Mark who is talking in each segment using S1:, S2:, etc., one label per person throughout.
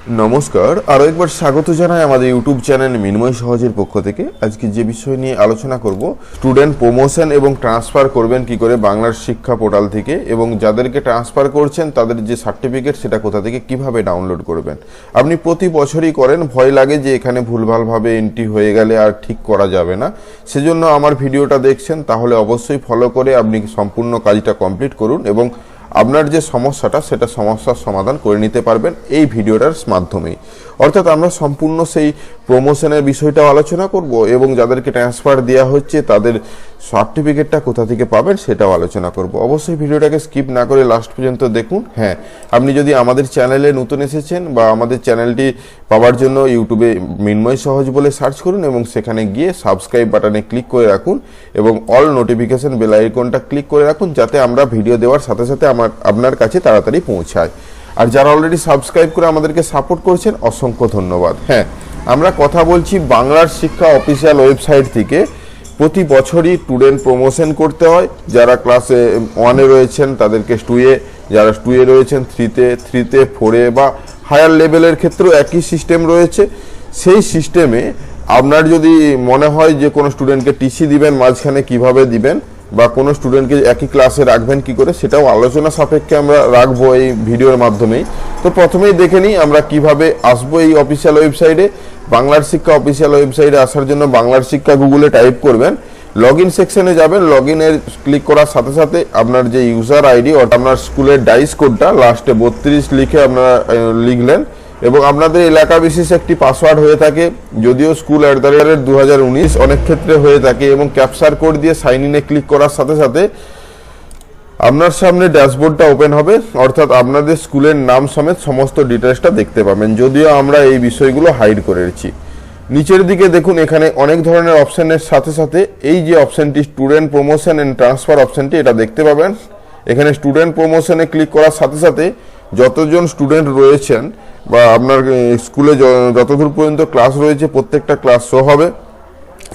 S1: নমস্কার, আরও একবার স্বাগত জানাই আমাদের ইউটিউব চ্যানেল মিনময় সহজের পক্ষ থেকে। আজকে যে বিষয় নিয়ে আলোচনা করব, স্টুডেন্ট প্রমোশন এবং ট্রান্সফার করবেন কি করে বাংলার শিক্ষা পোর্টাল থেকে, এবং যাদেরকে ট্রান্সফার করছেন তাদের যে সার্টিফিকেট সেটা কোথা থেকে কিভাবে ডাউনলোড করবেন। আপনি প্রতি বছরই করেন, ভয় লাগে যে এখানে ভুলভালভাবে এন্ট্রি হয়ে গেলে আর ঠিক করা যাবে না। সেজন্য আমার ভিডিওটা দেখছেন, তাহলে অবশ্যই ফলো করে আপনি সম্পূর্ণ কাজটা কমপ্লিট করুন এবং আপনার যে সমস্যাটা সেটা সমস্যার সমাধান করে নিতে পারবেন এই ভিডিওটার মাধ্যমেই। অর্থাৎ আমরা সম্পূর্ণ সেই প্রমোশনের বিষয়টাও আলোচনা করব এবং যাদেরকে ট্রান্সফার দেওয়া হচ্ছে তাদের সার্টিফিকেটটা কোথা থেকে পাবেন সেটাও আলোচনা করব। অবশ্যই ভিডিওটাকে স্কিপ না করে লাস্ট পর্যন্ত দেখুন। হ্যাঁ, আপনি যদি আমাদের চ্যানেলে নতুন এসেছেন বা আমাদের চ্যানেলটি পাওয়ার জন্য ইউটিউবে মিনময় সহজ বলে সার্চ করুন এবং সেখানে গিয়ে সাবস্ক্রাইব বাটনে ক্লিক করে রাখুন এবং অল নোটিফিকেশন বেল আইকনটা ক্লিক করে রাখুন, যাতে আমরা ভিডিও দেওয়ার সাথে সাথে আপনার কাছে তাড়াতাড়ি পৌঁছায়। আর যারা অলরেডি সাবস্ক্রাইব করে আমাদেরকে সাপোর্ট করছেন, অসংখ্য ধন্যবাদ। হ্যাঁ, আমরা কথা বলছি বাংলার শিক্ষা অফিসিয়াল ওয়েবসাইট থেকে। প্রতি বছরই স্টুডেন্ট প্রমোশন করতে হয়। যারা ক্লাসে 1-এ রয়েছেন তাদেরকে 2-এ, যারা 2-এ রয়েছেন 3-তে, 3-তে 4-এ বা হায়ার লেভেলের ক্ষেত্রেও একই সিস্টেম রয়েছে। সেই সিস্টেমে আপনার যদি মনে হয় যে কোনো স্টুডেন্টকে টিসি দিবেন, মাঝখানে কিভাবে দিবেন বা কোনো স্টুডেন্টকে একই ক্লাসে রাখবেন কি করে, সেটাও আলোচনা সাপেক্ষে আমরা রাখবো এই ভিডিওর মাধ্যমেই। তো প্রথমেই দেখে নিই আমরা কিভাবে আসবো এই অফিসিয়াল ওয়েবসাইটে। বাংলার শিক্ষা অফিসিয়াল ওয়েবসাইটে আসার জন্য বাংলার শিক্ষা গুগলে টাইপ করবেন, লগ ইন সেকশনে যাবেন। লগ ইনের ক্লিক করার সাথে সাথে আপনার যে ইউজার আইডি অর্থাৎ আপনার স্কুলের ডাইস কোডটা লাস্টে 32 লিখে আপনারা লিখলেন এবং আপনাদের এলাকা বিশেষ একটি পাসওয়ার্ড হয়ে থাকে, যদিও স্কুল @2019 অনেক ক্ষেত্রে হয়ে থাকে, এবং ক্যাপচার কোড দিয়ে সাইন ইনে ক্লিক করার সাথে সাথে আপনার সামনে ড্যাশবোর্ডটা ওপেন হবে, অর্থাৎ আপনাদের স্কুলের নাম সমেত সমস্ত ডিটেলসটা দেখতে পাবেন, যদিও আমরা এই বিষয়গুলো হাইড করেছি। নিচের দিকে দেখুন, এখানে অনেক ধরনের অপশনের সাথে সাথে এই যে অপশনটি স্টুডেন্ট প্রমোশন এন্ড ট্রান্সফার অপশনটি, এটা দেখতে পাবেন। এখানে স্টুডেন্ট প্রমোশনে ক্লিক করার সাথে সাথে যতজন স্টুডেন্ট রয়েছেন বা আপনার স্কুলে যতদূর পর্যন্ত ক্লাস রয়েছে প্রত্যেকটা ক্লাস শো হবে।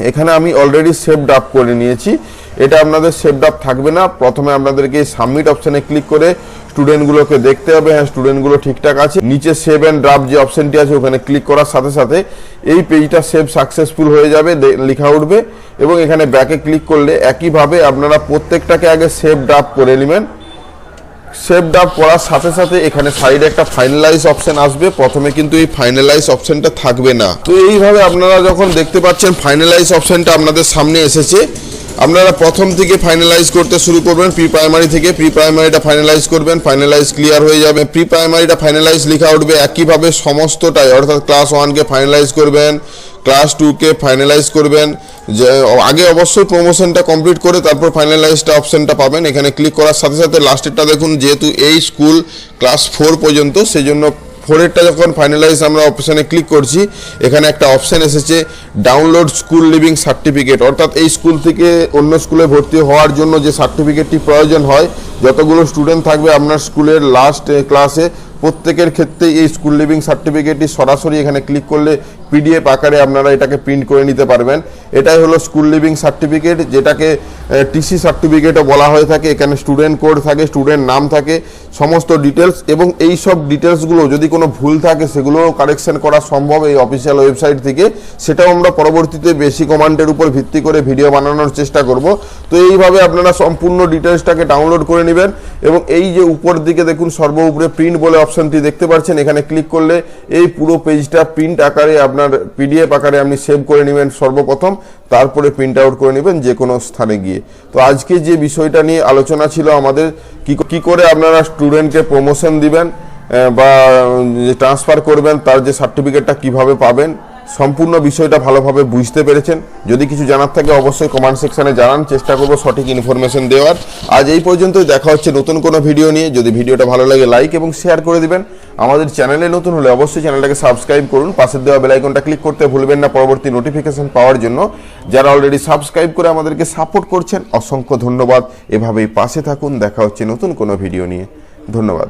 S1: এখানে আমি অলরেডি সেভড আপ করে নিয়েছি, এটা আপনাদের সেভড আপ থাকবে না। প্রথমে আপনাদেরকে সাবমিট অপশনে ক্লিক করে স্টুডেন্টগুলোকে দেখতে হবে, হ্যাঁ স্টুডেন্টগুলো ঠিকঠাক আছে। নিচে সেভ অ্যান্ড ড্রাফট যে অপশনটি আছে ওখানে ক্লিক করার সাথে সাথে এই পেজটা সেভ সাকসেসফুল হয়ে যাবে লেখা উঠবে, এবং এখানে ব্যাকে ক্লিক করলে একইভাবে আপনারা প্রত্যেকটাকে আগে সেভ ড্রাফট করে নেবেন। সেভ ড্রাফট করার সাথে সাথে এখানে সাইডে একটা ফাইনালাইজ অপশন আসবে। প্রথমে কিন্তু এই ফাইনালাইজ অপশনটা থাকবে না। তো এইভাবে আপনারা যখন দেখতে পাচ্ছেন ফাইনালাইজ অপশনটা আপনাদের সামনে এসেছে, আপনারা প্রথম থেকে ফাইনালাইজ করতে শুরু করবেন। প্রি প্রাইমারি থেকে প্রি প্রাইমারিটা ফাইনালাইজ করবেন, ফাইনালাইজ ক্লিয়ার হয়ে যাবে। প্রি প্রাইমারিটা ফাইনালাইজ লেখা উঠবে, একইভাবে সমস্তটাই অর্থাৎ ক্লাস 1কে ফাইনালাইজ করবেন, ক্লাস 2কে ফাইনালাইজ করবেন। যে আগে অবশ্যই প্রমোশনটা কমপ্লিট করে তারপর ফাইনালাইজটা অপশনটা পাবেন। এখানে ক্লিক করার সাথে সাথে লাস্টেরটা দেখুন, যেহেতু এই স্কুল ক্লাস 4 পর্যন্ত, সেই জন্য 4এরটা যখন ফাইনালাইজ আমরা অপশানে ক্লিক করছি, এখানে একটা অপশান এসেছে ডাউনলোড স্কুল লিভিং সার্টিফিকেট, অর্থাৎ এই স্কুল থেকে অন্য স্কুলে ভর্তি হওয়ার জন্য যে সার্টিফিকেটটি প্রয়োজন হয়, যতগুলো স্টুডেন্ট থাকবে আপনার স্কুলের লাস্ট ক্লাসে প্রত্যেকের ক্ষেত্রে এই স্কুল লিভিং সার্টিফিকেটটি সরাসরি এখানে ক্লিক করলে পিডিএফ আকারে আপনারা এটাকে প্রিন্ট করে নিতে পারবেন। এটাই হলো স্কুল লিভিং সার্টিফিকেট, যেটাকে টিসি সার্টিফিকেটও বলা হয়ে থাকে। এখানে স্টুডেন্ট কোড থাকে, স্টুডেন্ট নাম থাকে, সমস্ত ডিটেলস, এবং এই সব ডিটেলসগুলো যদি কোনো ভুল থাকে সেগুলোও কারেকশন করা সম্ভব এই অফিসিয়াল ওয়েবসাইট থেকে। সেটাও আমরা পরবর্তীতে বেশি কমান্ডের উপর ভিত্তি করে ভিডিও বানানোর চেষ্টা করব। তো এইভাবে আপনারা সম্পূর্ণ ডিটেলসটাকে ডাউনলোড করে নেবেন, এবং এই যে উপর দিকে দেখুন সর্ব উপরে প্রিন্ট বলে অপশনটি দেখতে পাচ্ছেন, এখানে ক্লিক করলে এই পুরো পেজটা প্রিন্ট আকারে আপনার পিডিএফ আকারে আপনি সেভ করে নেবেন সর্বপ্রথম, তারপরে প্রিন্ট আউট করে নেবেন যে কোনো স্থানে গিয়ে। তো আজকে যে বিষয়টা নিয়ে আলোচনা ছিল আমাদের, কি করে আপনারা স্টুডেন্টকে প্রমোশন দিবেন বা ট্রান্সফার করবেন, তার যে সার্টিফিকেটটা কিভাবে পাবেন, সম্পূর্ণ বিষয়টা ভালোভাবে বুঝতে পেরেছেন। যদি কিছু জানার থাকে অবশ্যই কমেন্ট সেকশনে জানান, চেষ্টা করব সঠিক ইনফরমেশন দেওয়ার। আজ এই পর্যন্তই, দেখা হচ্ছে নতুন কোনো ভিডিও নিয়ে। যদি ভিডিওটা ভালো লাগে লাইক এবং শেয়ার করে দিবেন। আমাদের চ্যানেলে নতুন হলে অবশ্যই চ্যানেলটাকে সাবস্ক্রাইব করুন, পাশের দেওয়া বেল আইকনটা ক্লিক করতে ভুলবেন না পরবর্তী নোটিফিকেশন পাওয়ার জন্য। যারা অলরেডি সাবস্ক্রাইব করে আমাদেরকে সাপোর্ট করছেন, অসংখ্য ধন্যবাদ। এভাবেই পাশে থাকুন, দেখা হচ্ছে নতুন কোনো ভিডিও নিয়ে। ধন্যবাদ।